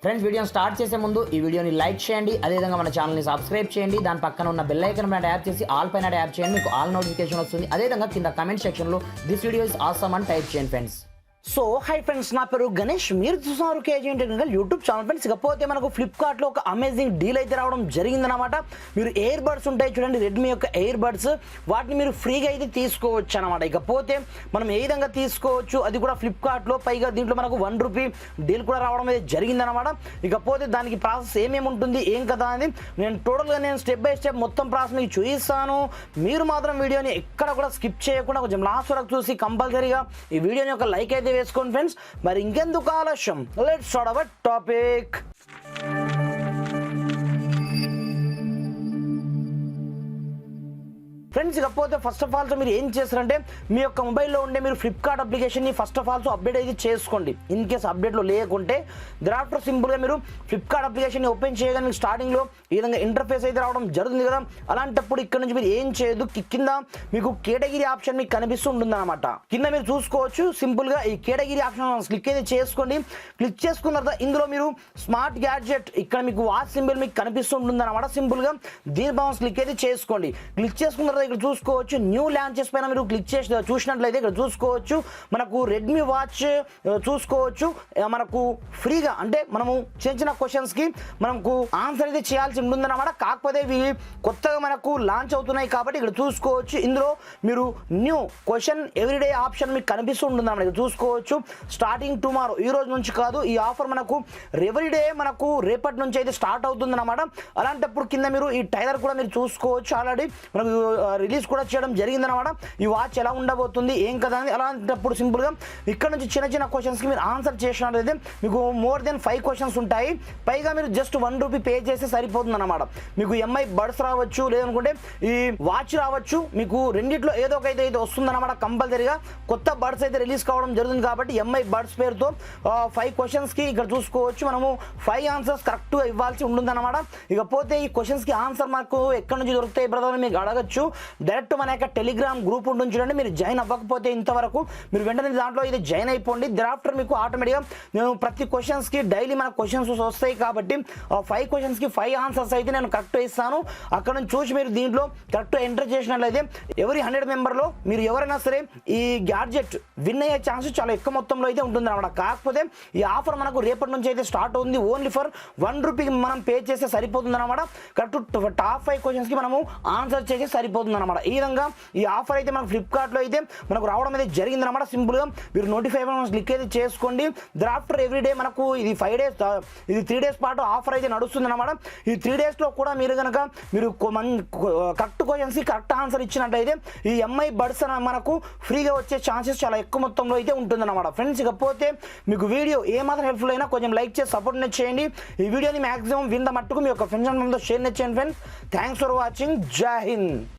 Friends వీడియోని start చేసే ముందు ఈ వీడియోని లైక్ చేయండి, అదేవిధంగా మన ఛానల్ని సబ్స్క్రైబ్ చేయండి. దాని పక్కన ఉన్న బెల్ ఐకాన్ పైన ట్యాప్ చేసి ఆల్ పైన ట్యాప్ చేయండి, మీకు ఆల్ నోటిఫికేషన్ వస్తుంది. అదేవిధంగా కింద కమెంట్ సెక్షన్లో దిస్ వీడియో ఇస్ ఆసమ్ అని టైప్ చేయండి ఫ్రెండ్స్. సో హై ఫ్రెండ్స్, నా పేరు గణేష్, మీరు చూస్తున్నారు KG technical YouTube channel. Friends ఇకపోతే మనకు ఫ్లిప్కార్ట్లో ఒక అమేజింగ్ డీల్ అయితే రావడం జరిగిందనమాట. మీరు ఎయిర్ బడ్స్ ఉంటాయి చూడండి, రెడ్మీ యొక్క ఎయిర్ బడ్స్, వాటిని మీరు ఫ్రీగా అయితే తీసుకోవచ్చు అనమాట. ఇకపోతే మనం ఏ విధంగా తీసుకోవచ్చు అది కూడా ఫ్లిప్కార్ట్లో, పైగా దీంట్లో మనకు ₹1 డీల్ కూడా రావడం అయితే జరిగిందనమాట. ఇకపోతే దానికి ప్రాసెస్ ఏమేమి ఉంటుంది ఏం కదా అని నేను టోటల్గా స్టెప్ బై స్టెప్ మొత్తం ప్రాసెస్ మీకు చూపిస్తాను. మీరు మాత్రం వీడియోని ఎక్కడ కూడా స్కిప్ చేయకుండా కొంచెం లాస్ట్ వరకు చూసి కంపల్సరీగా ఈ వీడియోని ఒక లైక్ అయితే వేసుకోండి ఫ్రెండ్స్. మరి ఇంకెందుకు ఆలస్యం, let's start our topic. Friends ఇకపోతే ఫస్ట్ ఆఫ్ ఆల్ మీరు ఏం చేస్తారంటే మీ యొక్క మొబైల్లో ఉండే మీరు ఫ్లిప్కార్ట్ అప్లికేషన్ని ఫస్ట్ ఆఫ్ ఆల్ అప్డేట్ అయితే చేసుకోండి. ఇన్ కేస్ అప్డేట్లో లేకుంటే దరాఫ్టర్ సింపుల్గా మీరు ఫ్లిప్కార్ట్ అప్లికేషన్ని ఓపెన్ చేయగానే మీకు స్టార్టింగ్లో ఈ విధంగా ఇంటర్ఫేస్ అయితే రావడం జరుగుతుంది కదా. అలాంటప్పుడు ఇక్కడ నుంచి మీరు ఏం చేయదు, కింద మీకు కేటగిరీ ఆప్షన్ మీకు కనిపిస్తూ ఉంటుంది అనమాట. కింద మీరు చూసుకోవచ్చు సింపుల్గా ఈ కేటగిరీ ఆప్షన్ క్లిక్ అయితే చేసుకోండి. క్లిక్ చేసుకున్న తర్వాత ఇందులో మీరు స్మార్ట్ గ్యాడ్జెట్ ఇక్కడ మీకు వాచ్ సింబల్ మీకు కనిపిస్తూ ఉంటుంది అనమాట. సింపుల్గా దీని బాక్స్ క్లిక్ అయితే చేసుకోండి. క్లిక్ చేసుకున్న తర్వాత ఇక్కడ చూసుకోవచ్చు న్యూ లాంచెస్ పైన మీరు క్లిక్ చేసి చూసినట్లయితే ఇక్కడ చూసుకోవచ్చు మనకు రెడ్మీ వాచ్ చూసుకోవచ్చు. మనకు ఫ్రీగా అంటే మనము చిన్న చిన్న క్వశ్చన్స్కి మనకు ఆన్సర్ అయితే చేయాల్సి ఉంటుందన్నమాట. కాకపోతే ఇవి కొత్తగా మనకు లాంచ్ అవుతున్నాయి కాబట్టి ఇక్కడ చూసుకోవచ్చు. ఇందులో మీరు న్యూ క్వశ్చన్ ఎవ్రీడే ఆప్షన్ మీకు కనిపిస్తూ ఉంటుందన్నమాట. ఇక్కడ చూసుకోవచ్చు స్టార్టింగ్ టుమారో, ఈ రోజు నుంచి కాదు, ఈ ఆఫర్ మనకు ఎవ్రీడే మనకు రేపటి నుంచి అయితే స్టార్ట్ అవుతుందన్నమాట. అలాంటప్పుడు కింద మీరు ఈ టైలర్ కూడా మీరు చూసుకోవచ్చు. ఆల్రెడీ మనకు రిలీజ్ కూడా చేయడం జరిగిందనమాట. ఈ వాచ్ ఎలా ఉండబోతుంది ఏం కదా అని. అలాంటప్పుడు సింపుల్గా ఇక్కడ నుంచి చిన్న చిన్న క్వశ్చన్స్కి మీరు ఆన్సర్ చేసినట్లయితే మీకు మోర్ దెన్ 5 క్వశ్చన్స్ ఉంటాయి. పైగా మీరు జస్ట్ ₹1 పే చేస్తే సరిపోతుంది అనమాట. మీకు ఎంఐ బడ్స్ రావచ్చు, లేదనుకుంటే ఈ వాచ్ రావచ్చు. మీకు రెండిట్లో ఏదో ఒక అయితే వస్తుందన్నమాట. కంపల్సరీగా కొత్త బడ్స్ అయితే రిలీజ్ కావడం జరుగుతుంది కాబట్టి ఎంఐ బడ్స్ పేరుతో 5 క్వశ్చన్స్కి ఇక్కడ చూసుకోవచ్చు మనము 5 ఆన్సర్స్ కరెక్ట్గా ఇవ్వాల్సి ఉంటుందన్నమాట. ఇకపోతే ఈ క్వశ్చన్స్కి ఆన్సర్ మాకు ఎక్కడి నుంచి దొరుకుతాయి బ్రదర్ మీకు అడగచ్చు. డైరెక్ట్ మన యొక్క టెలిగ్రామ్ గ్రూప్ ఉంటుంది చూడండి, మీరు జాయిన్ అవ్వకపోతే ఇంతవరకు మీరు వెంటనే దాంట్లో ఇది జాయిన్ అయిపోండి. thereafter మీకు ఆటోమేటిక్గా నేను ప్రతి క్వశ్చన్స్కి డైలీ మన క్వశ్చన్స్ వస్తాయి కాబట్టి 5 క్వశ్చన్స్కి 5 ఆన్సర్స్ అయితే నేను కరెక్ట్ ఇస్తాను. అక్కడ నుంచి చూసి మీరు దీంట్లో కరెక్ట్ ఎంటర్ చేసినట్లయితే ఎవరి 100 మెంబర్లో మీరు ఎవరైనా సరే ఈ గ్యాడ్జెట్ విన్ అయ్యే ఛాన్స్ చాలా ఎక్కువ మొత్తంలో అయితే ఉంటుంది అనమాట. కాకపోతే ఈ ఆఫర్ మనకు రేపటి నుంచి అయితే స్టార్ట్ అవుతుంది. ఓన్లీ ఫర్ ₹1 మనం పే చేస్తే సరిపోతుంది అనమాట. కరెక్ట్ టాప్ 5 క్వశ్చన్స్కి మనము ఆన్సర్ చేసి సరిపోతుంది అనమాట. ఈ విధంగా ఈ ఆఫర్ అయితే మనకు ఫ్లిప్కార్ట్లో అయితే మనకు రావడం అయితే జరిగిందనమాట. సింపుల్గా మీరు నోటిఫై క్లిక్ అయితే చేసుకోండి. thereafter ఎవ్రీడే మనకు ఇది 5 డేస్, ఇది 3 డేస్ పాటు ఆఫర్ అయితే నడుస్తుంది అనమాట. ఈ 3 డేస్లో కూడా మీరు కనుక మీరు కరెక్ట్ క్వశ్చన్స్కి కరెక్ట్ ఆన్సర్ ఇచ్చినట్లయితే ఈ ఎంఐ బడ్స్ మనకు ఫ్రీగా వచ్చే ఛాన్సెస్ చాలా ఎక్కువ మొత్తంలో అయితే ఉంటుందన్నమాట. ఫ్రెండ్స్ ఇకపోతే మీకు వీడియో ఏమాత్రం హెల్ప్ఫుల్ అయినా కొంచెం లైక్ చేసి సపోర్ట్ చేయండి. ఈ వీడియోని మాక్సిమం వింద మట్టుకు మీ యొక్క ఫ్రెండ్స్ అండ్ షేర్ చేయండి ఫ్రెండ్స్. Thanks for watching. జై హింద్.